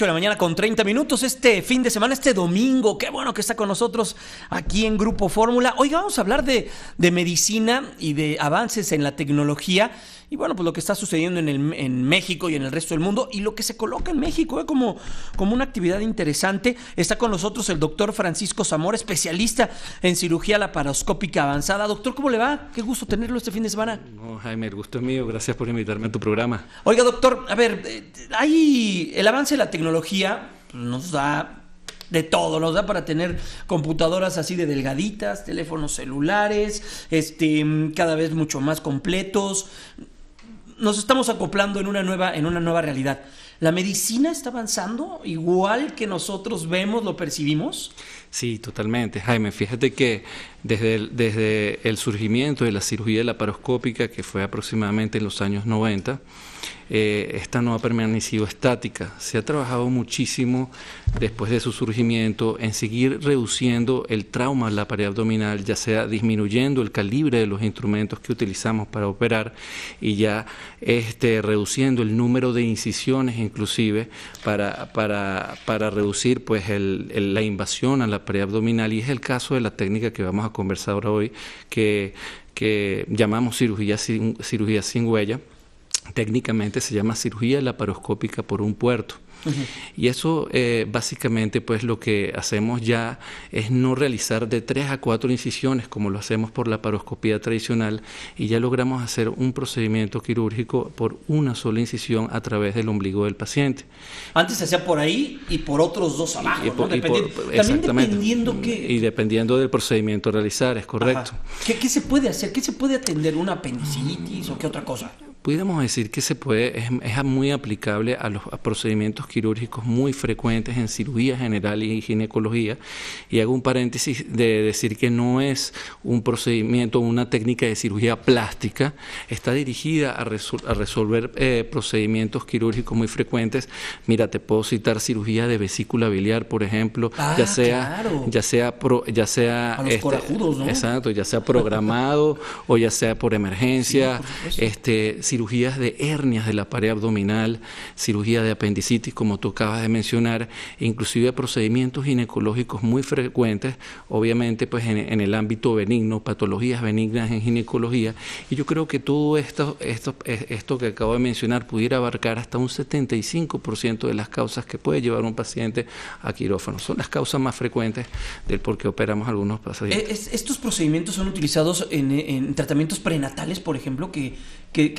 8 de la mañana con 30 minutos este fin de semana, este domingo. Qué bueno que está con nosotros aquí en Grupo Fórmula. Hoy vamos a hablar de medicina y de avances en la tecnología. Y bueno, pues lo que está sucediendo en México y en el resto del mundo y lo que se coloca en México como una actividad interesante. Está con nosotros el doctor Francisco Zamora, especialista en cirugía laparoscópica avanzada. Doctor, ¿cómo le va? Qué gusto tenerlo este fin de semana. No, Jaime, el gusto es mío. Gracias por invitarme a tu programa. Oiga, doctor, a ver, el avance de la tecnología nos da de todo, nos da para tener computadoras así de delgaditas, teléfonos celulares, cada vez mucho más completos. Nos estamos acoplando en una nueva realidad. ¿La medicina está avanzando igual que nosotros vemos, lo percibimos? Sí, totalmente, Jaime. Fíjate que desde el surgimiento de la cirugía laparoscópica, que fue aproximadamente en los años 90, esta no ha permanecido estática. Se ha trabajado muchísimo después de su surgimiento en seguir reduciendo el trauma en la pared abdominal, ya sea disminuyendo el calibre de los instrumentos que utilizamos para operar y ya reduciendo el número de incisiones inclusive para reducir pues la invasión a la pared abdominal. Y es el caso de la técnica que vamos a conversar ahora hoy, que llamamos cirugía sin huella. Técnicamente se llama cirugía laparoscópica por un puerto. Uh-huh. Y eso básicamente pues lo que hacemos ya es no realizar de 3 a 4 incisiones como lo hacemos por la laparoscopía tradicional, y ya logramos hacer un procedimiento quirúrgico por una sola incisión a través del ombligo del paciente. Antes se hacía por ahí y por otros 2 abajo, ¿no? También dependiendo del procedimiento a realizar, es correcto. ¿Qué se puede hacer? ¿Qué se puede atender? ¿Una apendicitis o qué otra cosa? Pudiéramos decir que es muy aplicable a los procedimientos quirúrgicos muy frecuentes en cirugía general y ginecología. Y hago un paréntesis de decir que no es un procedimiento, una técnica de cirugía plástica. Está dirigida a resolver procedimientos quirúrgicos muy frecuentes. Mira, te puedo citar cirugía de vesícula biliar, por ejemplo, ya sea a los corajudos, ¿no? Exacto, ya sea programado o ya sea por emergencia. Sí, cirugías de hernias de la pared abdominal, cirugía de apendicitis, como tú acabas de mencionar, inclusive procedimientos ginecológicos muy frecuentes, obviamente pues en el ámbito benigno, patologías benignas en ginecología. Y yo creo que todo esto que acabo de mencionar pudiera abarcar hasta un 75% de las causas que puede llevar un paciente a quirófano. Son las causas más frecuentes del por qué operamos algunos pacientes. ¿Estos procedimientos son utilizados en tratamientos prenatales, por ejemplo, que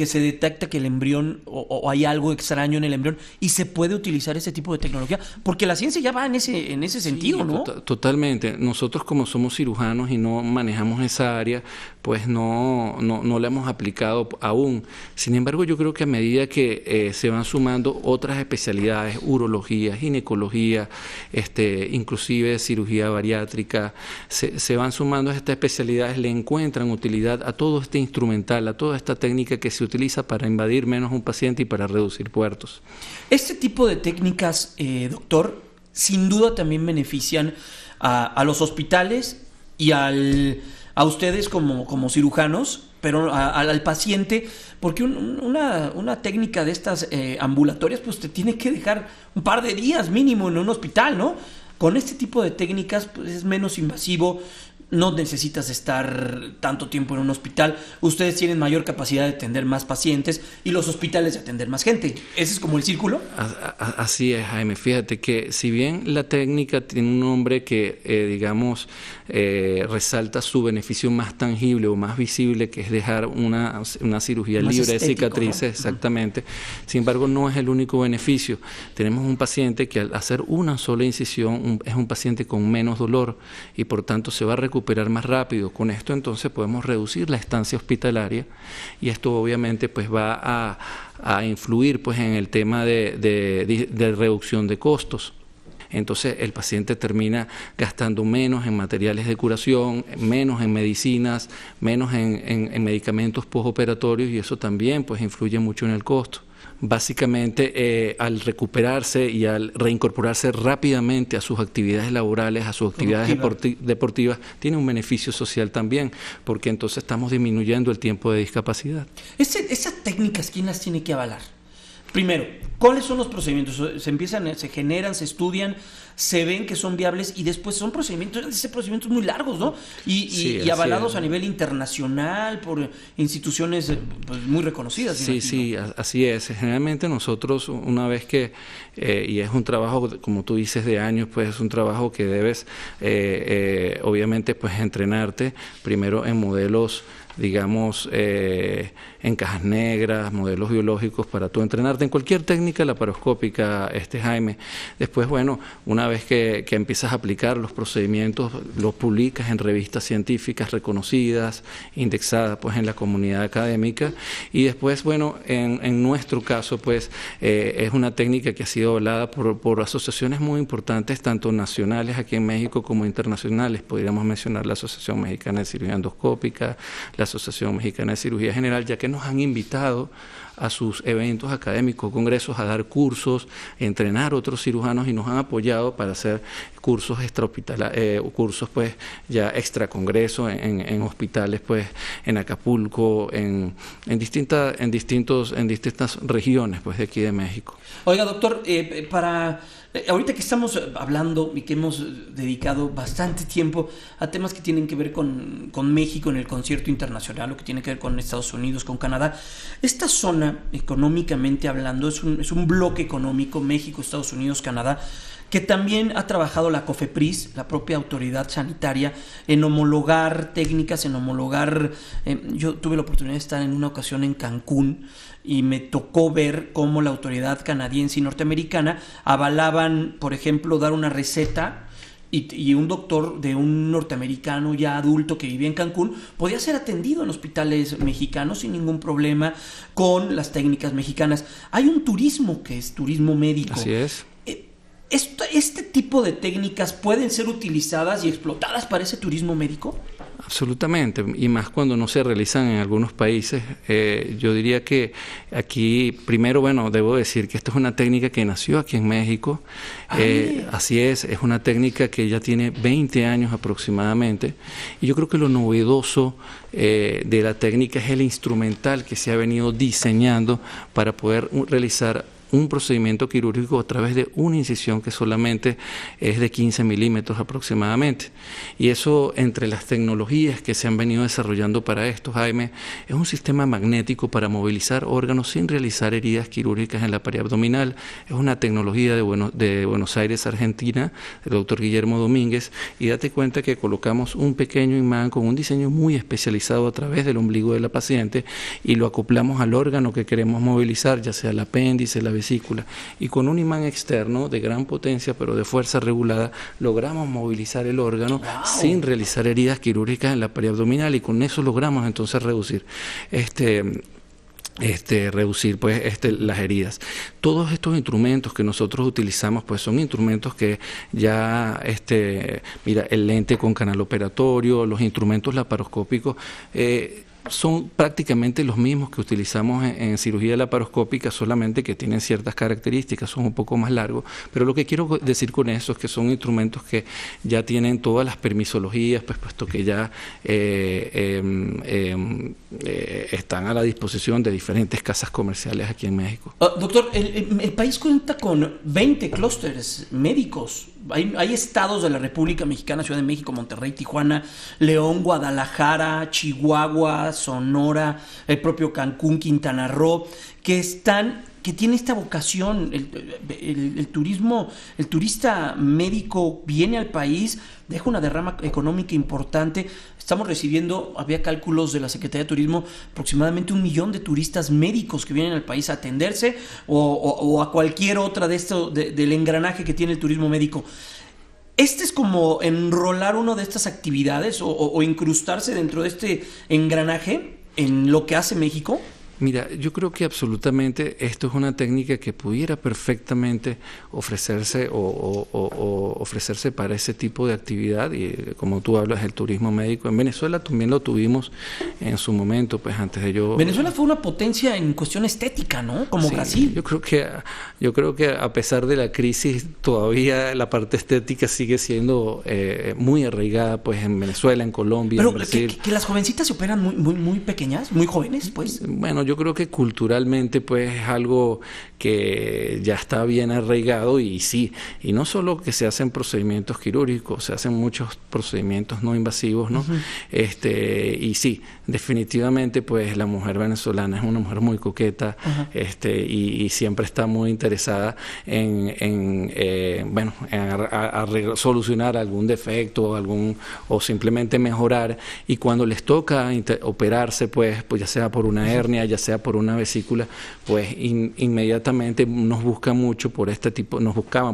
se detecta que el embrión o hay algo extraño en el embrión y se puede utilizar ese tipo de tecnología? Porque la ciencia ya va en ese sentido, sí, ¿no? Totalmente. Nosotros, como somos cirujanos y no manejamos esa área, pues no la hemos aplicado aún. Sin embargo, yo creo que a medida que se van sumando otras especialidades, urología, ginecología, inclusive cirugía bariátrica, se van sumando a estas especialidades, le encuentran utilidad a todo este instrumental, a toda esta técnica que se utiliza para invadir menos un paciente y para reducir puertos. Este tipo de técnicas, doctor, sin duda también benefician a los hospitales y a ustedes como cirujanos, pero al paciente, porque una técnica de estas ambulatorias pues te tiene que dejar un par de días mínimo en un hospital, ¿no? Con este tipo de técnicas pues es menos invasivo. No necesitas estar tanto tiempo en un hospital. Ustedes tienen mayor capacidad de atender más pacientes y los hospitales de atender más gente. ¿Ese es como el círculo? Así es, Jaime. Fíjate que si bien la técnica tiene un nombre que, resalta su beneficio más tangible o más visible, que es dejar una cirugía más libre de cicatrices, ¿no? Exactamente. Sin embargo, no es el único beneficio. Tenemos un paciente que al hacer una sola incisión es un paciente con menos dolor y por tanto se va a recuperar más rápido. Con esto entonces podemos reducir la estancia hospitalaria y esto obviamente pues va a influir pues en el tema de reducción de costos. Entonces el paciente termina gastando menos en materiales de curación, menos en medicinas, menos en medicamentos postoperatorios, y eso también pues influye mucho en el costo. Básicamente, al recuperarse y al reincorporarse rápidamente a sus actividades laborales, a sus actividades deportivas, tiene un beneficio social también, porque entonces estamos disminuyendo el tiempo de discapacidad. Esas técnicas, ¿quién las tiene que avalar? Primero, ¿cuáles son los procedimientos? Se generan, se estudian, se ven que son viables y después son procedimientos muy largos, ¿no? Y avalados a nivel internacional por instituciones pues, muy reconocidas. Sí, así es. Generalmente nosotros, una vez que, y es un trabajo, como tú dices, de años, pues es un trabajo que debes, obviamente, pues entrenarte primero en modelos, digamos, en cajas negras, modelos biológicos para tú entrenarte en cualquier técnica laparoscópica, Jaime. Después, bueno, una vez que empiezas a aplicar los procedimientos, los publicas en revistas científicas reconocidas, indexadas pues en la comunidad académica, y después, bueno, en nuestro caso, pues es una técnica que ha sido avalada por asociaciones muy importantes, tanto nacionales aquí en México como internacionales. Podríamos mencionar la Asociación Mexicana de Cirugía Endoscópica, la Asociación Mexicana de Cirugía General, ya que nos han invitado a sus eventos académicos, congresos, a dar cursos, a entrenar a otros cirujanos y nos han apoyado para hacer cursos cursos pues ya extra congreso en hospitales pues en Acapulco, en distintas regiones pues de aquí de México. Oiga, doctor, ahorita que estamos hablando y que hemos dedicado bastante tiempo a temas que tienen que ver con México en el concierto internacional, o que tiene que ver con Estados Unidos, con Canadá, esta zona, económicamente hablando, es un bloque económico, México, Estados Unidos, Canadá, que también ha trabajado la COFEPRIS, la propia autoridad sanitaria, en homologar técnicas, yo tuve la oportunidad de estar en una ocasión en Cancún y me tocó ver cómo la autoridad canadiense y norteamericana avalaban, por ejemplo, dar una receta y un doctor de un norteamericano ya adulto que vivía en Cancún podía ser atendido en hospitales mexicanos sin ningún problema con las técnicas mexicanas. Hay un turismo que es turismo médico. Así es. ¿Este tipo de técnicas pueden ser utilizadas y explotadas para ese turismo médico? Absolutamente, y más cuando no se realizan en algunos países. Yo diría que aquí, primero, bueno, debo decir que esta es una técnica que nació aquí en México. Así es una técnica que ya tiene 20 años aproximadamente, y yo creo que lo novedoso de la técnica es el instrumental que se ha venido diseñando para poder realizar un procedimiento quirúrgico a través de una incisión que solamente es de 15 milímetros aproximadamente. Y eso, entre las tecnologías que se han venido desarrollando para esto, Jaime, es un sistema magnético para movilizar órganos sin realizar heridas quirúrgicas en la pared abdominal. Es una tecnología de Buenos Aires, Argentina, del doctor Guillermo Domínguez, y date cuenta que colocamos un pequeño imán con un diseño muy especializado a través del ombligo de la paciente y lo acoplamos al órgano que queremos movilizar, ya sea el apéndice, la vesícula, y con un imán externo de gran potencia pero de fuerza regulada logramos movilizar el órgano sin realizar heridas quirúrgicas en la pared abdominal, y con eso logramos entonces reducir las heridas. Todos estos instrumentos que nosotros utilizamos pues son instrumentos que ya mira, el lente con canal operatorio, los instrumentos laparoscópicos son prácticamente los mismos que utilizamos en cirugía laparoscópica, solamente que tienen ciertas características, son un poco más largos, pero lo que quiero decir con eso es que son instrumentos que ya tienen todas las permisologías, pues puesto que ya están a la disposición de diferentes casas comerciales aquí en México. Doctor, el país cuenta con 20 clústeres médicos. Hay estados de la República Mexicana, Ciudad de México, Monterrey, Tijuana, León, Guadalajara, Chihuahua, Sonora, el propio Cancún, Quintana Roo, que tiene esta vocación. El turismo, el turista médico viene al país, deja una derrama económica importante. Estamos recibiendo, había cálculos de la Secretaría de Turismo, aproximadamente 1 millón de turistas médicos que vienen al país a atenderse o a cualquier otra del engranaje que tiene el turismo médico. ¿Es como enrolar una de estas actividades o incrustarse dentro de este engranaje en lo que hace México? Mira, yo creo que absolutamente esto es una técnica que pudiera perfectamente ofrecerse ofrecerse para ese tipo de actividad, y como tú hablas, el turismo médico. En Venezuela también lo tuvimos en su momento, pues antes de yo... Venezuela fue una potencia en cuestión estética, ¿no? Como sí, Brasil. Yo creo que a pesar de la crisis, todavía la parte estética sigue siendo muy arraigada, pues en Venezuela, en Colombia, pero en Brasil. Que las jovencitas se operan muy pequeñas, muy jóvenes, pues. Bueno, Bueno, yo creo que culturalmente pues es algo que ya está bien arraigado y sí, y no solo que se hacen procedimientos quirúrgicos, se hacen muchos procedimientos no invasivos, ¿no? Y sí, definitivamente pues la mujer venezolana es una mujer muy coqueta, y siempre está muy interesada en solucionar algún defecto o simplemente mejorar, y cuando les toca operarse pues ya sea por una hernia, ya sea por una vesícula, pues inmediatamente nos buscaban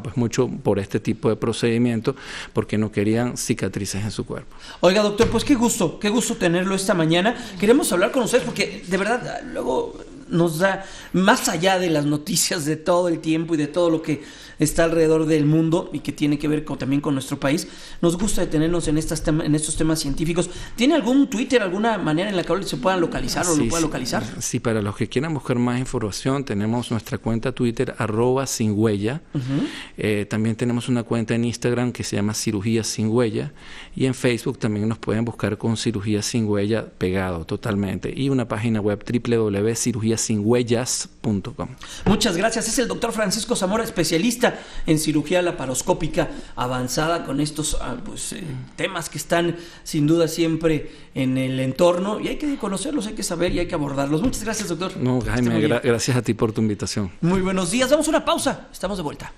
pues mucho por este tipo de procedimiento, porque no querían cicatrices en su cuerpo. Oiga, doctor, pues qué gusto tenerlo esta mañana. Queremos hablar con ustedes porque de verdad luego nos da, más allá de las noticias de todo el tiempo y de todo lo que está alrededor del mundo y que tiene que ver también con nuestro país, nos gusta detenernos en estos temas científicos. ¿Tiene algún Twitter, alguna manera en la que se puedan localizar o lo puedan localizar? Sí, para los que quieran buscar más información, tenemos nuestra cuenta Twitter, @sinhuella. También tenemos una cuenta en Instagram que se llama Cirugía Sin Huella, y en Facebook también nos pueden buscar con Cirugía Sin Huella pegado totalmente, y una página web www.cirugiasinhuellas.com. Muchas gracias. Es el doctor Francisco Zamora, especialista en cirugía laparoscópica avanzada, con estos temas que están sin duda siempre en el entorno, y hay que conocerlos, hay que saber y hay que abordarlos. Muchas gracias, doctor. No, Jaime, gracias a ti por tu invitación. Muy buenos días. Damos una pausa. Estamos de vuelta.